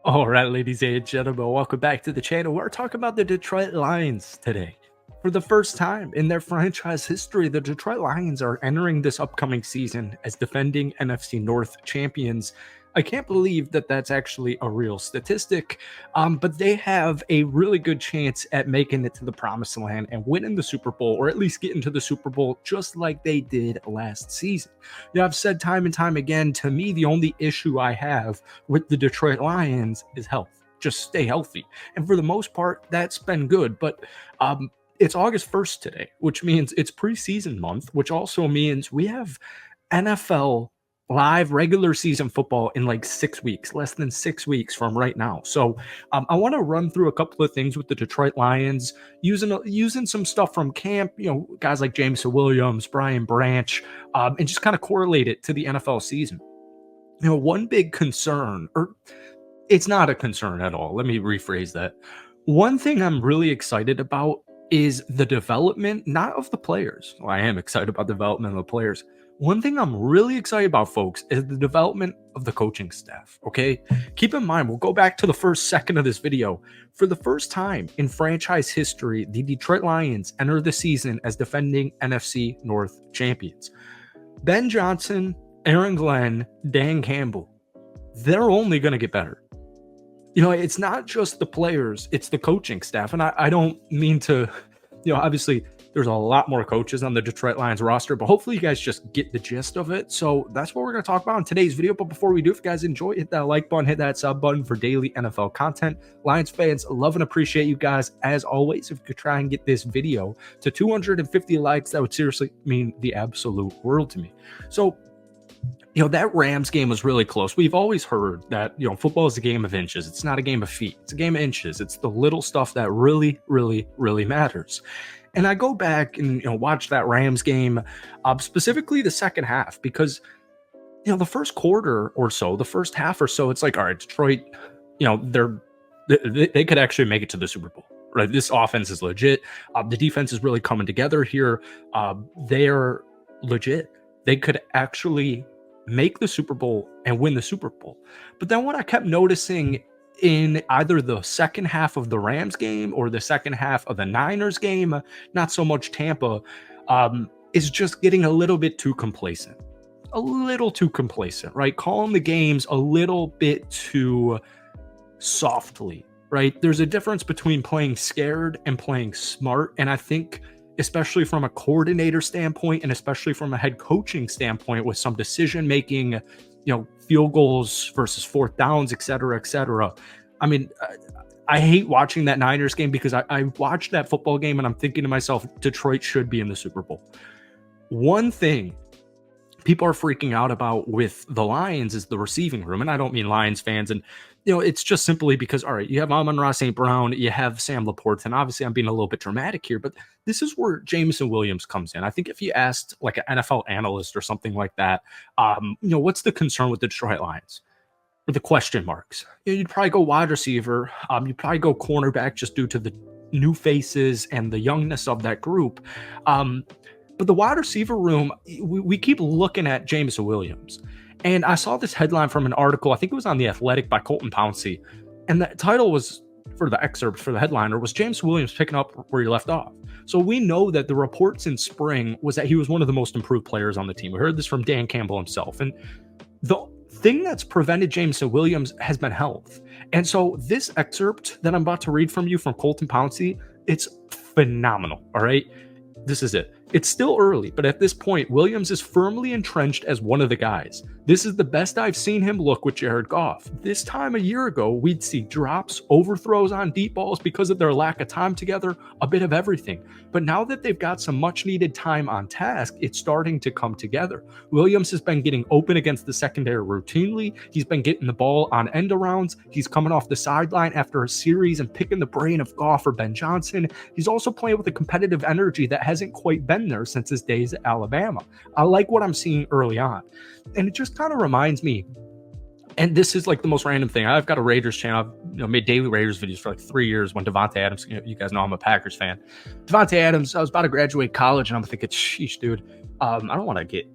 All right, ladies and gentlemen, welcome back to the channel. We're talking about the Detroit Lions today. For the first time in their franchise history, the Detroit Lions are entering this upcoming season as defending NFC North champions. I can't believe that that's actually a real statistic, but they have a really good chance at making it to the promised land and winning the Super Bowl, or at least getting to the Super Bowl just like they did last season. I've said time and time again, to me, the only issue I have with the Detroit Lions is health. Just stay healthy. And for the most part, that's been good. But it's August 1st today, which means it's preseason month, which also means we have NFL live regular season football in like 6 weeks, less than 6 weeks from right now. So I want to run through a couple of things with the Detroit Lions, using some stuff from camp, guys like Jameson Williams, Brian Branch, and just kind of correlate it to the NFL season. One big concern, or it's not a concern at all. Let me rephrase that. One thing I'm really excited about is the development, not of the players. Well, I am excited about the development of the players. One thing I'm really excited about, folks, is the development of the coaching staff, okay? Keep in mind, we'll go back to the first second of this video. For the first time in franchise history, the Detroit Lions enter the season as defending NFC North champions. Ben Johnson, Aaron Glenn, Dan Campbell, they're only going to get better. It's not just the players, it's the coaching staff. And I don't mean to, obviously there's a lot more coaches on the Detroit Lions roster, but hopefully you guys just get the gist of it. So that's what we're going to talk about in today's video. But before we do, if you guys enjoy, hit that like button, hit that sub button for daily NFL content. Lions fans, love and appreciate you guys. As always, if you could try and get this video to 250 likes, that would seriously mean the absolute world to me. So that Rams game was really close. We've always heard that, football is a game of inches. It's not a game of feet. It's a game of inches. It's the little stuff that really, really, really matters. And I go back and, watch that Rams game, specifically the second half, because, the first quarter or so, the first half or so, it's like, all right, Detroit, they could actually make it to the Super Bowl. Right? This offense is legit. The defense is really coming together here. They're legit. They could actually make the Super Bowl and win the Super Bowl. But then what I kept noticing in either the second half of the Rams game or the second half of the Niners game, not so much Tampa, is just getting a little bit too complacent. A little too complacent, right? Calling the games a little bit too softly, right? There's a difference between playing scared and playing smart. And I think, especially from a coordinator standpoint and especially from a head coaching standpoint, with some decision making, field goals versus fourth downs, et cetera, et cetera. I mean, I hate watching that Niners game because I watched that football game and I'm thinking to myself, Detroit should be in the Super Bowl. One thing people are freaking out about with the Lions is the receiving room. And I don't mean Lions fans. And, it's just simply because, all right, you have Amon-Ra St. Brown, you have Sam Laporte, and obviously I'm being a little bit dramatic here, but this is where Jameson Williams comes in. I think if you asked like an NFL analyst or something like that, what's the concern with the Detroit Lions? Or the question marks? You'd probably go wide receiver. You'd probably go cornerback just due to the new faces and the youngness of that group. But the wide receiver room, we keep looking at Jameson Williams. And I saw this headline from an article, I think it was on The Athletic by Colton Pouncey. And the title was, for the excerpt for the headliner, was Jameson Williams picking up where he left off. So we know that the reports in spring was that he was one of the most improved players on the team. We heard this from Dan Campbell himself. And the thing that's prevented Jameson Williams has been health. And so this excerpt that I'm about to read from you from Colton Pouncey, it's phenomenal, all right? This is it. It's still early, but at this point, Williams is firmly entrenched as one of the guys. This is the best I've seen him look with Jared Goff. This time a year ago, we'd see drops, overthrows on deep balls because of their lack of time together, a bit of everything. But now that they've got some much needed time on task, it's starting to come together. Williams has been getting open against the secondary routinely. He's been getting the ball on end arounds. He's coming off the sideline after a series and picking the brain of Goff or Ben Johnson. He's also playing with a competitive energy that hasn't quite been there since his days at Alabama. I like what I'm seeing early on. And it just kind of reminds me, and this is like the most random thing. I've got a Raiders channel. I've made daily Raiders videos for like 3 years when Devontae Adams, you guys know I'm a Packers fan. Devontae Adams, I was about to graduate college and I'm thinking, sheesh, dude, I don't want to get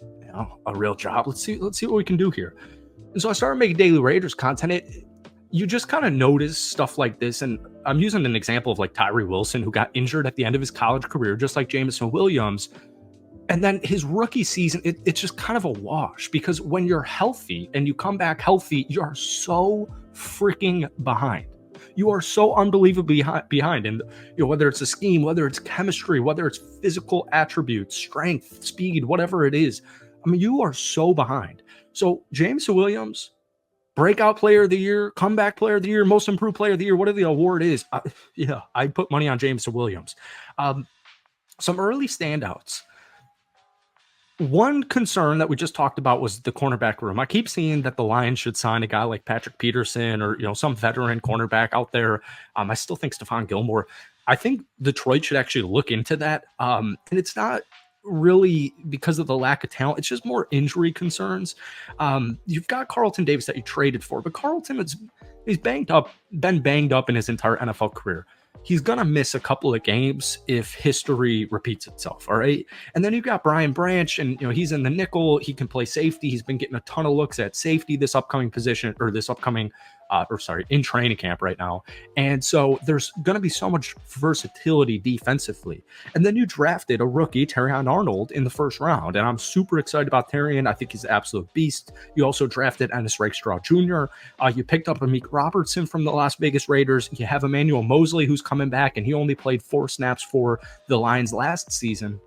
a real job. Let's see what we can do here. And so I started making daily Raiders content. you just kind of notice stuff like this. And I'm using an example of like Tyree Wilson, who got injured at the end of his college career, just like Jameson Williams. And then his rookie season, it's just kind of a wash, because when you're healthy and you come back healthy, you are so freaking behind. You are so unbelievably behind. And whether it's a scheme, whether it's chemistry, whether it's physical attributes, strength, speed, whatever it is, I mean, you are so behind. So James Williams, breakout player of the year, comeback player of the year, most improved player of the year, whatever the award is, I put money on Jameson Williams. Some early standouts. One concern that we just talked about was the cornerback room. I keep seeing that the Lions should sign a guy like Patrick Peterson or some veteran cornerback out there. I still think Stephon Gilmore. I think Detroit should actually look into that. And it's not really because of the lack of talent. It's just more injury concerns. You've got Carlton Davis that you traded for, but Carlton he's been banged up in his entire NFL career. He's going to miss a couple of games if history repeats itself, all right? And then you've got Brian Branch, and he's in the nickel. He can play safety. He's been getting a ton of looks at safety this upcoming position, or this upcoming in training camp right now. And so there's going to be so much versatility defensively. And then you drafted a rookie, Terrion Arnold, in the first round. And I'm super excited about Terrion. I think he's an absolute beast. You also drafted Ennis Rakestraw Jr. You picked up Amik Robertson from the Las Vegas Raiders. You have Emmanuel Mosley, who's coming back, and he only played 4 snaps for the Lions last season.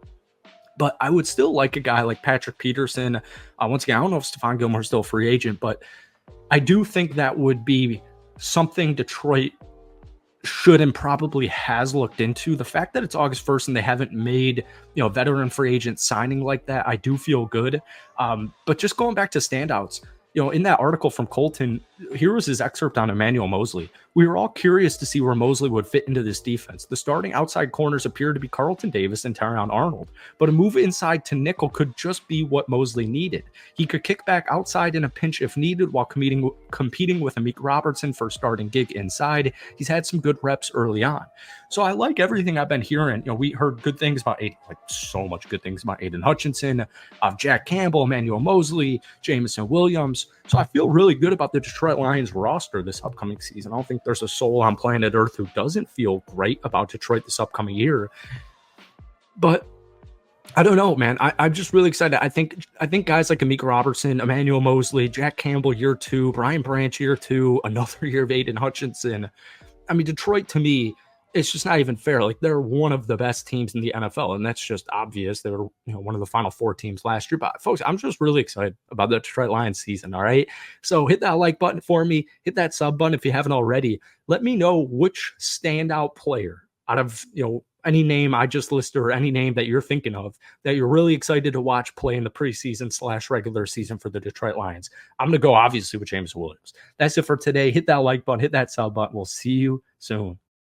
But I would still like a guy like Patrick Peterson. Once again, I don't know if Stephon Gilmore is still a free agent, but I do think that would be something Detroit should and probably has looked into. The fact that it's August 1st and they haven't made, veteran free agent signing like that, I do feel good. But just going back to standouts, in that article from Colton, here was his excerpt on Emmanuel Mosley. We were all curious to see where Mosley would fit into this defense. The starting outside corners appear to be Carlton Davis and Terrion Arnold, but a move inside to nickel could just be what Mosley needed. He could kick back outside in a pinch if needed while competing with Amik Robertson for a starting gig inside. He's had some good reps early on. So I like everything I've been hearing. We heard good things about Aiden, like so much good things about Aiden Hutchinson, Jack Campbell, Emmanuel Mosley, Jameson Williams. So I feel really good about the Detroit Lions roster this upcoming season. I don't think there's a soul on planet Earth who doesn't feel great about Detroit this upcoming year. But I don't know, man. I'm just really excited. I think guys like Amik Robertson, Emmanuel Mosley, Jack Campbell year 2, Brian Branch year 2, another year of Aiden Hutchinson. I mean, Detroit, to me, it's just not even fair. Like, they're one of the best teams in the NFL, and that's just obvious. They were, one of the Final Four teams last year. But folks, I'm just really excited about the Detroit Lions season. All right, so hit that like button for me. Hit that sub button if you haven't already. Let me know which standout player out of any name I just listed or any name that you're thinking of that you're really excited to watch play in the preseason / regular season for the Detroit Lions. I'm going to go obviously with James Williams. That's it for today. Hit that like button. Hit that sub button. We'll see you soon.